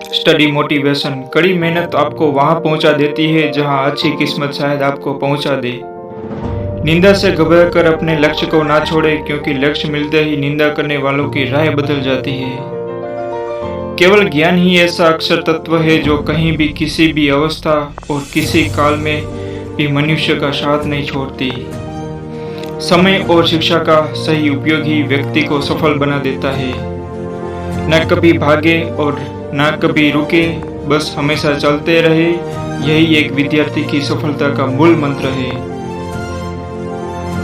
Study motivation, कड़ी मेहनत आपको वहां पहुंचा देती है जहां अच्छी किस्मत शायद आपको पहुंचा दे। निंदा से घबराकर अपने लक्ष्य को ना छोड़े, क्योंकि लक्ष्य मिलते ही निंदा करने वालों की राह बदल जाती है। केवल ज्ञान ही ऐसा अक्षर तत्व है जो कहीं भी, किसी भी अवस्था और किसी काल में भी मनुष्य का साथ नहीं छोड़ती। समय और शिक्षा का सही उपयोग ही व्यक्ति को सफल बना देता है। न कभी भागे और न कभी रुके, बस हमेशा चलते रहे, यही एक विद्यार्थी की सफलता का मूल मंत्र है।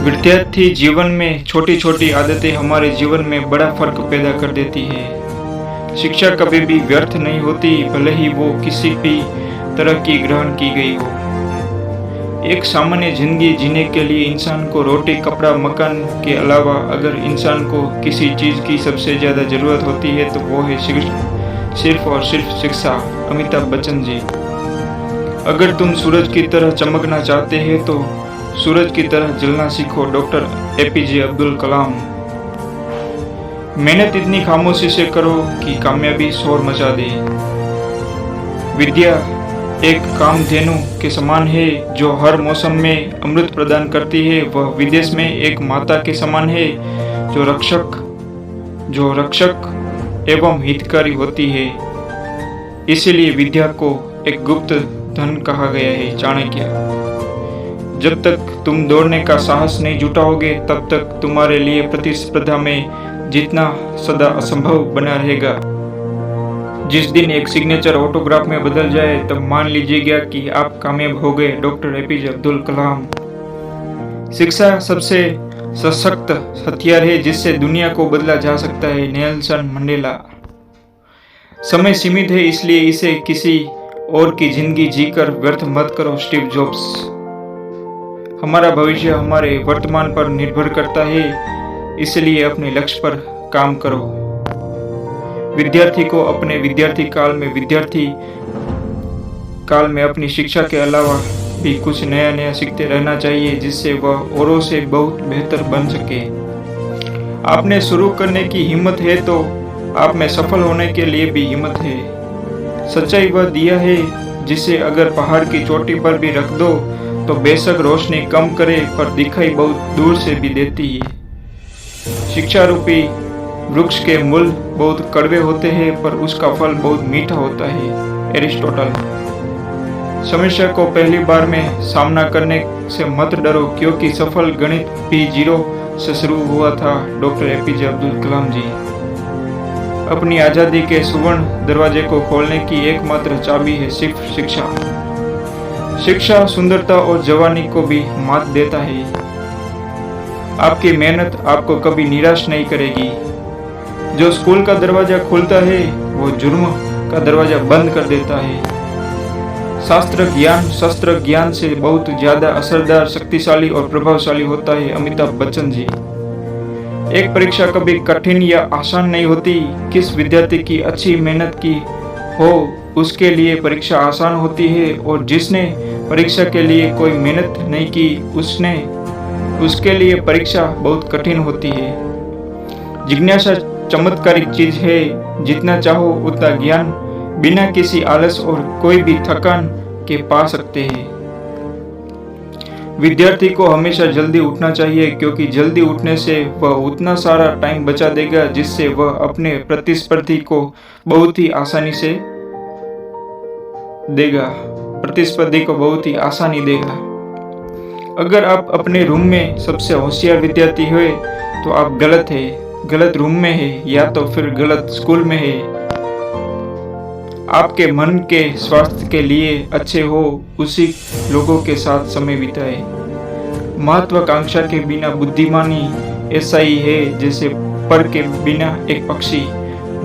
विद्यार्थी जीवन में छोटी छोटी आदतें हमारे जीवन में बड़ा फर्क पैदा कर देती है। शिक्षा कभी भी व्यर्थ नहीं होती, भले ही वो किसी भी तरह की ग्रहण की गई हो। एक सामान्य जिंदगी जीने के लिए इंसान को रोटी, कपड़ा, मकान के अलावा अगर इंसान को किसी चीज की सबसे ज्यादा जरूरत होती है तो वो है सिर्फ और सिर्फ शिक्षा। अमिताभ बच्चन जी। अगर तुम सूरज की तरह चमकना चाहते हैं तो सूरज की तरह जलना सीखो। Doctor APJ Abdul Kalam. मेहनत इतनी खामोशी से करो कि कामयाबी शोर मचा दे। विद्या एक कामधेनु के समान है जो हर मौसम में अमृत प्रदान करती है। वह विदेश में एक माता के समान है जो रक्षक एवं हितकारी होती है। इसीलिए विद्या को एक गुप्त धन कहा गया है। चाणक्य। जब तक तुम दौड़ने का साहस नहीं जुटाओगे तब तक तुम्हारे लिए प्रतिस्पर्धा में जीतना सदा असंभव बना रहेगा। जिस दिन एक सिग्नेचर ऑटोग्राफ में बदल जाए तब मान लीजिएगा कि आप कामयाब हो गए। Doctor APJ Abdul Kalam. शिक्षा सबसे सशक्त हथियार है जिससे दुनिया को बदला जा सकता है। Nelson Mandela. समय सीमित है, इसलिए इसे किसी और की जिंदगी जीकर व्यर्थ मत करो। Steve jobs. हमारा भविष्य हमारे वर्तमान पर निर्भर करता है, इसलिए अपने लक्ष्य पर काम करो। विद्यार्थी को अपने विद्यार्थी काल में अपनी शिक्षा के अलावा भी कुछ नया सीखते रहना चाहिए, जिससे वह औरों से बहुत बेहतर बन सके। आपने शुरू करने की हिम्मत है तो आप में सफल होने के लिए भी हिम्मत है। सच्चाई वह दिया है जिसे अगर पहाड़ की चोटी पर भी रख दो तो बेशक रोशनी कम करे पर दिखाई बहुत दूर से भी देती है। शिक्षा रूपी वृक्ष के मूल बहुत कड़वे होते हैं पर उसका फल बहुत मीठा होता है। एरिस्टोटल। समस्या को पहली बार में सामना करने से मत डरो, क्योंकि सफल गणित भी 0 से शुरू हुआ था। डॉक्टर एपीजे अब्दुल कलाम जी। अपनी आजादी के सुवर्ण दरवाजे को खोलने की एकमात्र चाबी है सिर्फ शिक्षा। शिक्षा सुंदरता और जवानी को भी मात देता है। आपकी मेहनत आपको कभी निराश नहीं करेगी। जो स्कूल का दरवाजा खुलता है वो जुर्म का दरवाजा बंद कर देता है। शस्त्र ज्ञान से बहुत ज्यादा असरदार, शक्तिशाली और प्रभावशाली होता है। अमिताभ बच्चन जी। एक परीक्षा कभी कठिन या आसान नहीं होती। किस विद्यार्थी की अच्छी मेहनत की हो उसके लिए परीक्षा आसान होती है, और जिसने परीक्षा के लिए कोई मेहनत नहीं की उसके लिए परीक्षा बहुत कठिन होती है। जिज्ञासा चमत्कारिक चीज है। जितना चाहो उतना ज्ञान बिना किसी आलस और कोई भी थकान के पा सकते हैं। विद्यार्थी को हमेशा जल्दी उठना चाहिए, क्योंकि जल्दी उठने से वह उतना सारा टाइम बचा देगा जिससे वह अपने प्रतिस्पर्धी को बहुत ही आसानी देगा। अगर आप अपने रूम में सबसे होशियार विद्यार्थी हुए तो आप गलत रूम में है या तो फिर गलत स्कूल में है। आपके मन के स्वास्थ्य के लिए अच्छे हो उसी लोगों के साथ समय बिताए। महत्वाकांक्षा के बिना बुद्धिमानी ऐसा ही है जैसे पर के बिना एक पक्षी।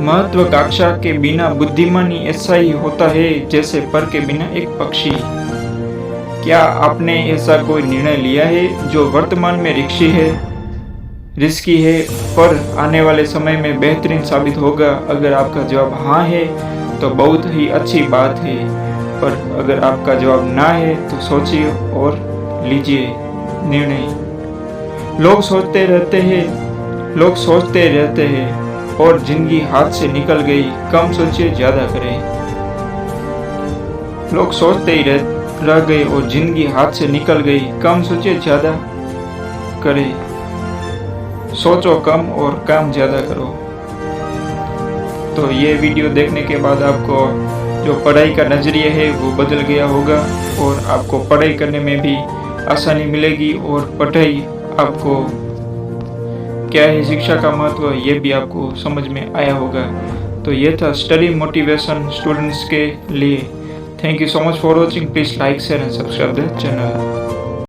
महत्वाकांक्षा के बिना बुद्धिमानी ऐसा ही होता है जैसे पर के बिना एक पक्षी। क्या आपने ऐसा कोई निर्णय लिया है जो वर्तमान में रिस्की है पर आने वाले समय में बेहतरीन साबित होगा? अगर आपका जवाब हाँ है तो बहुत ही अच्छी बात है, पर अगर आपका जवाब ना है तो सोचिए और लीजिए निर्णय। लोग सोचते रहते हैं और जिंदगी हाथ से निकल गई। कम सोचिए, ज्यादा करें। लोग सोचते ही रह गए और जिंदगी हाथ से निकल गई। कम सोचे ज्यादा करे, सोचो कम और काम ज्यादा करो। तो ये वीडियो देखने के बाद आपको जो पढ़ाई का नजरिया है वो बदल गया होगा और आपको पढ़ाई करने में भी आसानी मिलेगी और पढ़ाई आपको क्या है, शिक्षा का महत्व, ये भी आपको समझ में आया होगा। तो ये था स्टडी मोटिवेशन स्टूडेंट्स के लिए। Thank you so much for watching. Please like, share and subscribe the channel.